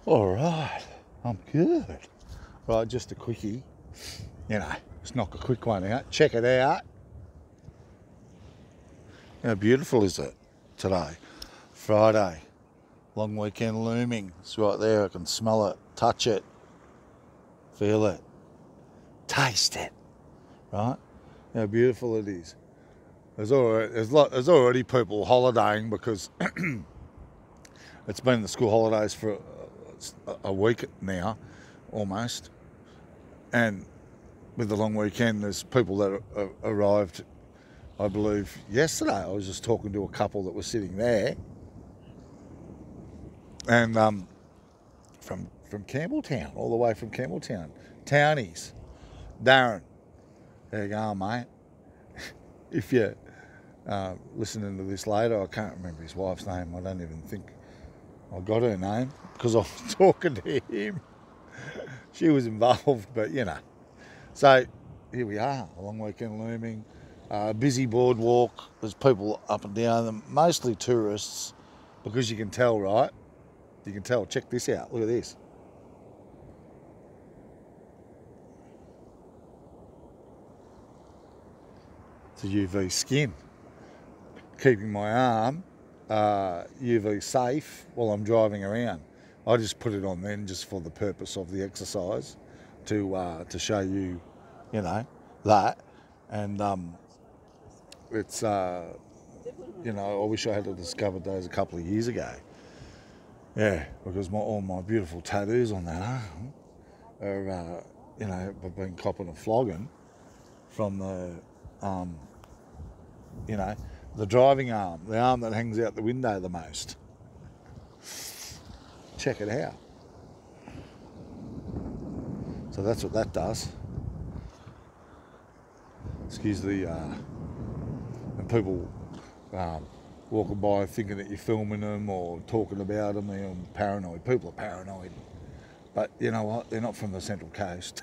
All right, I'm good. Right, just a quickie. You know, let's knock a quick one out. Check it out. How beautiful is it today? Friday. Long weekend looming. It's right there. I can smell it, touch it, feel it, taste it. Right? How beautiful it is. There's already people holidaying because it's been the school holidays for a week now, almost. And with the long weekend, there's people that arrived, I believe, yesterday. I was just talking to a couple that was sitting there. And from Campbelltown, all the way from Campbelltown. Townies. Darren. There you go, mate. If you're listening to this later, I can't remember his wife's name. I don't even think I got her name because I was talking to him. She was involved, but you know. So here we are, a long weekend looming. Busy boardwalk. There's people up and down them, mostly tourists, because you can tell, right? You can tell. Check this out. Look at this. It's a UV skin. Keeping my arm UV safe while I'm driving around. I just put it on then just for the purpose of the exercise to show you, you know, that. And it's, you know, I wish I had discovered those a couple of years ago. Yeah, because all my beautiful tattoos on that arm are, you know, I've been copping a flogging from the, you know, the driving arm, the arm that hangs out the window the most. Check it out. So that's what that does. Excuse the, and people walking by thinking that you're filming them or talking about them, they're paranoid. People are paranoid. But you know what? They're not from the Central Coast.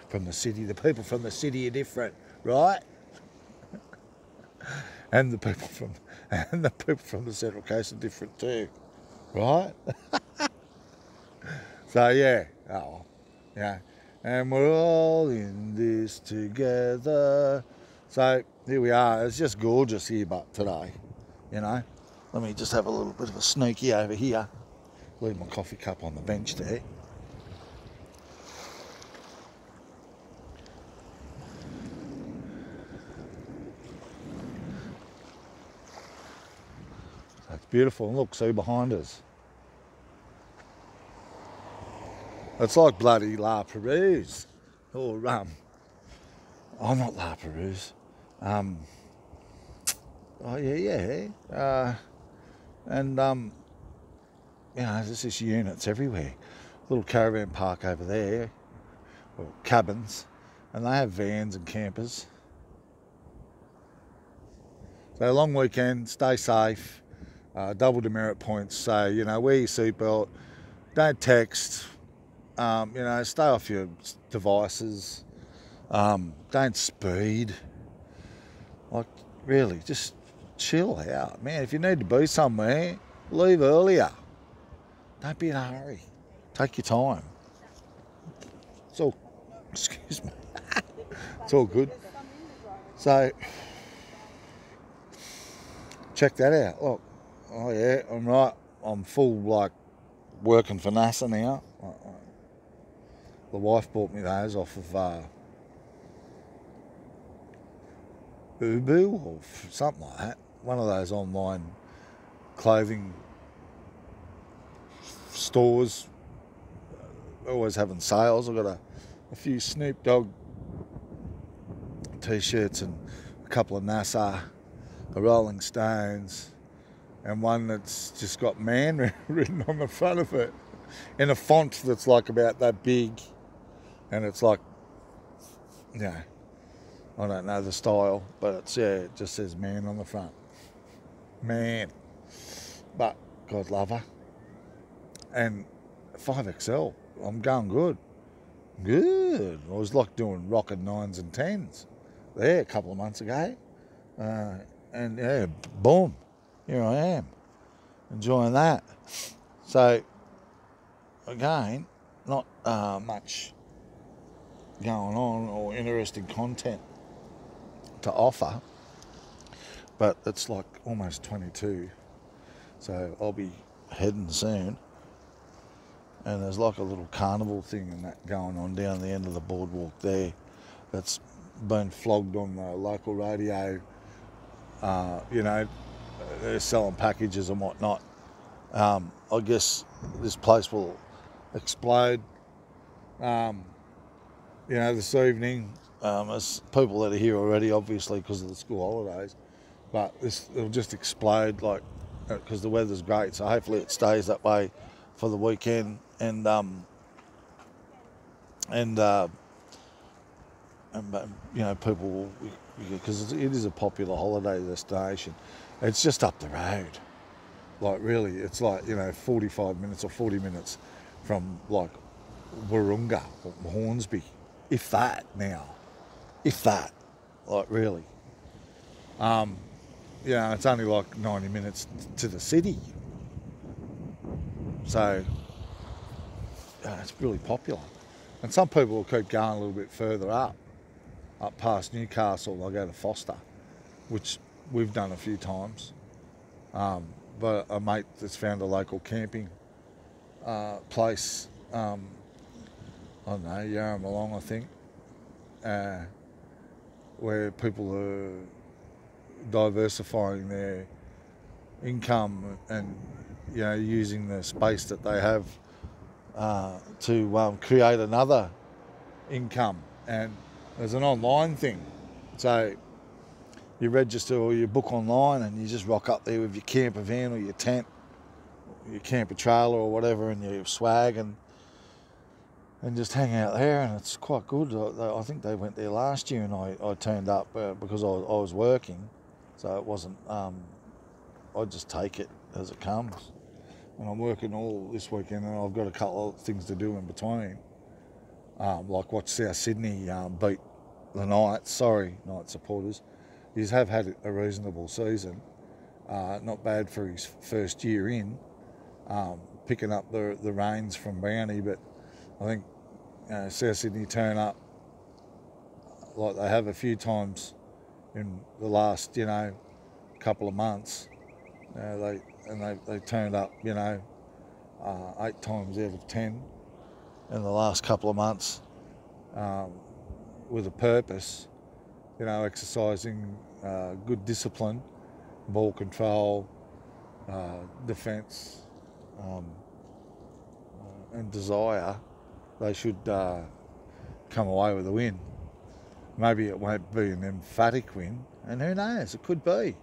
From the city. The people from the city are different, right? And the people from the Central Coast are different too, right? So yeah, oh, yeah, and we're all in this together. So here we are. It's just gorgeous here, but today, you know. Let me just have a little bit of a sneaky over here. Leave my coffee cup on the bench there. It's beautiful. And look, see behind us. It's like bloody La Perouse. Or, oh, not La Perouse. Oh, yeah. And, you know, there's just units everywhere. Little caravan park over there. Or cabins. And they have vans and campers. So long weekend, stay safe. Double demerit points. So, you know, wear your seatbelt. Don't text. You know, stay off your devices. Don't speed. Like, really, just chill out. Man, if you need to be somewhere, leave earlier. Don't be in a hurry. Take your time. It's all, excuse me. It's all good. So, check that out. Look, oh yeah, I'm right. I'm full, like, working for NASA now. The wife bought me those off of Ubu or something like that. One of those online clothing stores. Always having sales. I've got a few Snoop Dogg t-shirts and a couple of NASA, the Rolling Stones, and one that's just got man written on the front of it in a font that's like about that big. And it's like, you know, I don't know the style, but it's, yeah, it just says man on the front. Man. But God love her. And 5XL, I'm going good. Good. I was like doing rocking 9s and 10s there a couple of months ago. And yeah, boom, here I am, enjoying that. So again, not much going on or interesting content to offer, but it's like almost 22, so I'll be heading soon. And there's like a little carnival thing and that going on down the end of the boardwalk there that's been flogged on the local radio. They're selling packages and whatnot. I guess this place will explode, this evening. There's people that are here already, obviously, because of the school holidays. But it'll just explode, because the weather's great. So hopefully it stays that way for the weekend. And people will, because it is a popular holiday destination. It's just up the road. Really, it's 45 minutes or 40 minutes from Wahroonga or Hornsby, if that now, really. It's only 90 minutes to the city, so it's really popular. And some people will keep going a little bit further up past Newcastle. They'll go to Foster, which we've done a few times. But a mate that's found a local camping place, I don't know, Yarramalong, I think, where people are diversifying their income and using the space that they have to create another income. And there's an online thing, so you register or you book online and you just rock up there with your camper van or your tent, your camper trailer or whatever, and your swag, and just hang out there. And it's quite good. I think they went there last year and I turned up because I was working, so it wasn't, I just take it as it comes. And I'm working all this weekend and I've got a couple of things to do in between, like watch South Sydney beat the Knights. Knights supporters. He have had a reasonable season, not bad for his first year in, picking up the reins from Brownie. But I think South Sydney turn up like they have a few times in the last couple of months. They turned up 8 times out of 10 in the last couple of months, with a purpose. Exercising good discipline, ball control, defence, and desire. They should come away with a win. Maybe it won't be an emphatic win, and who knows, it could be.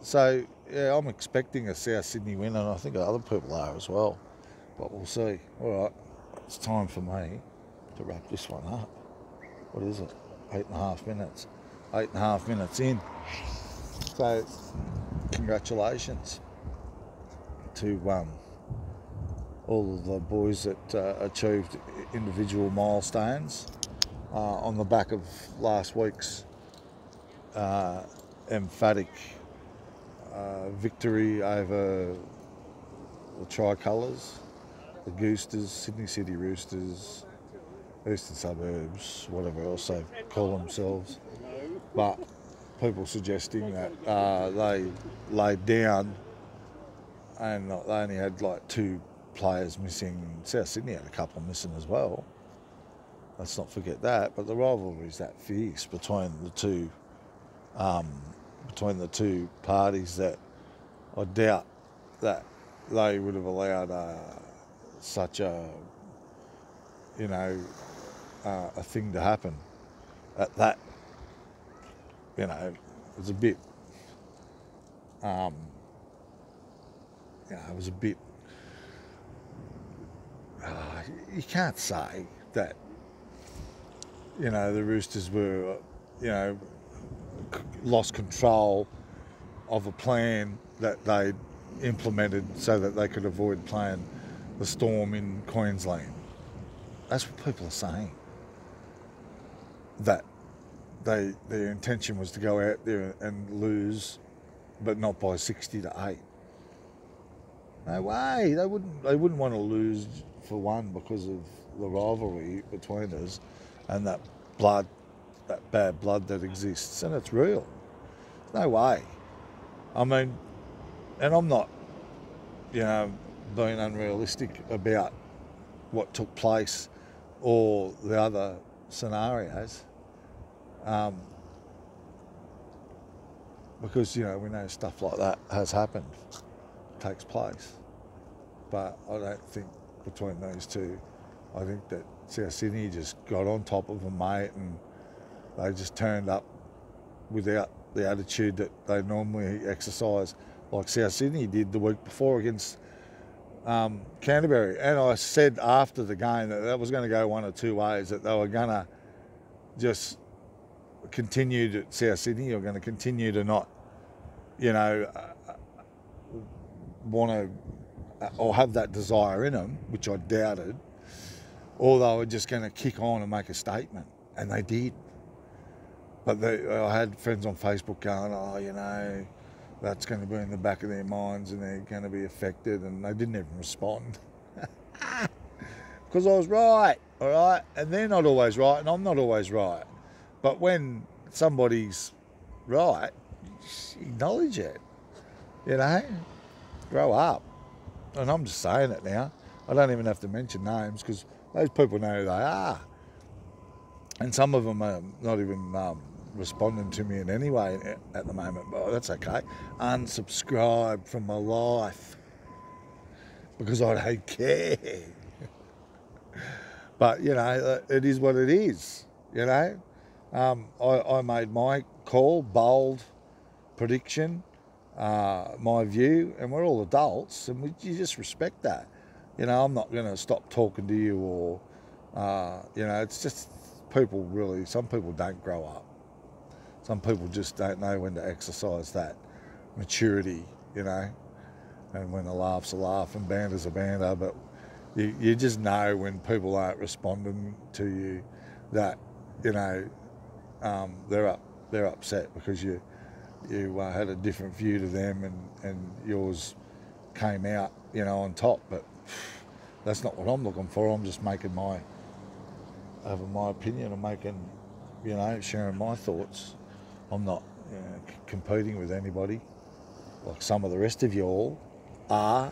So yeah, I'm expecting a South Sydney win, and I think other people are as well, but we'll see. All right, it's time for me to wrap this one up. What is it? 8.5 minutes. 8.5 minutes in. So, congratulations to all of the boys that achieved individual milestones on the back of last week's emphatic victory over the Tricolours, the Goosters, Sydney City Roosters, Eastern Suburbs, whatever else they call themselves. But people suggesting that they laid down and they only had 2 players missing. South Sydney had a couple missing as well. Let's not forget that. But the rivalry is that fierce between the two parties that I doubt that they would have allowed such a thing to happen at that. It was a bit you can't say that the Roosters were lost control of a plan that they implemented so that they could avoid playing the Storm in Queensland. That's what people are saying. That their intention was to go out there and lose, but not by 60 to 8. No way. They wouldn't want to lose for one because of the rivalry between us and that blood, that bad blood that exists, and it's real. No way. I mean, and I'm not, being unrealistic about what took place or the other scenarios, because we know stuff like that has happened, takes place. But I don't think between those two, I think that South Sydney just got on top of them, mate, and they just turned up without the attitude that they normally exercise, like South Sydney did the week before against Canterbury. And I said after the game that was going to go one or two ways, that they were going to just continue to, South Sydney are going to continue to not, want to or have that desire in them, which I doubted, or they were just going to kick on and make a statement, and they did. But I had friends on Facebook going, that's going to be in the back of their minds and they're going to be affected, and they didn't even respond. Because I was right, all right? And they're not always right, and I'm not always right. But when somebody's right, acknowledge it, grow up. And I'm just saying it now. I don't even have to mention names because those people know who they are. And some of them are not even responding to me in any way at the moment, but that's okay. Unsubscribe from my life because I don't care. But, it is what it is, I made my call, bold prediction, my view, and we're all adults, and you just respect that. I'm not going to stop talking to you or, it's just some people don't grow up. Some people just don't know when to exercise that maturity, and when a laugh's a laugh and banter's a banter, but you just know when people aren't responding to you that, they're upset because you had a different view to them and yours came out, on top. But that's not what I'm looking for. I'm just making my opinion. I'm making, sharing my thoughts. I'm not competing with anybody like some of the rest of you all are.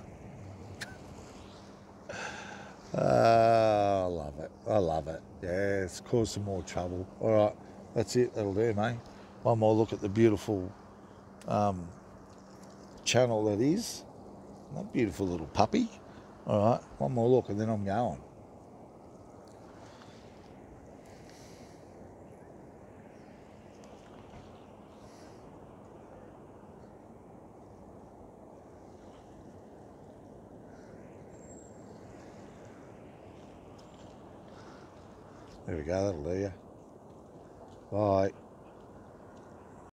I love it. I love it. Yeah, it's caused some more trouble. All right, that's it. That'll do, mate. One more look at the beautiful channel that is. That beautiful little puppy. All right, one more look and then I'm going. There we go, that'll do you. Bye.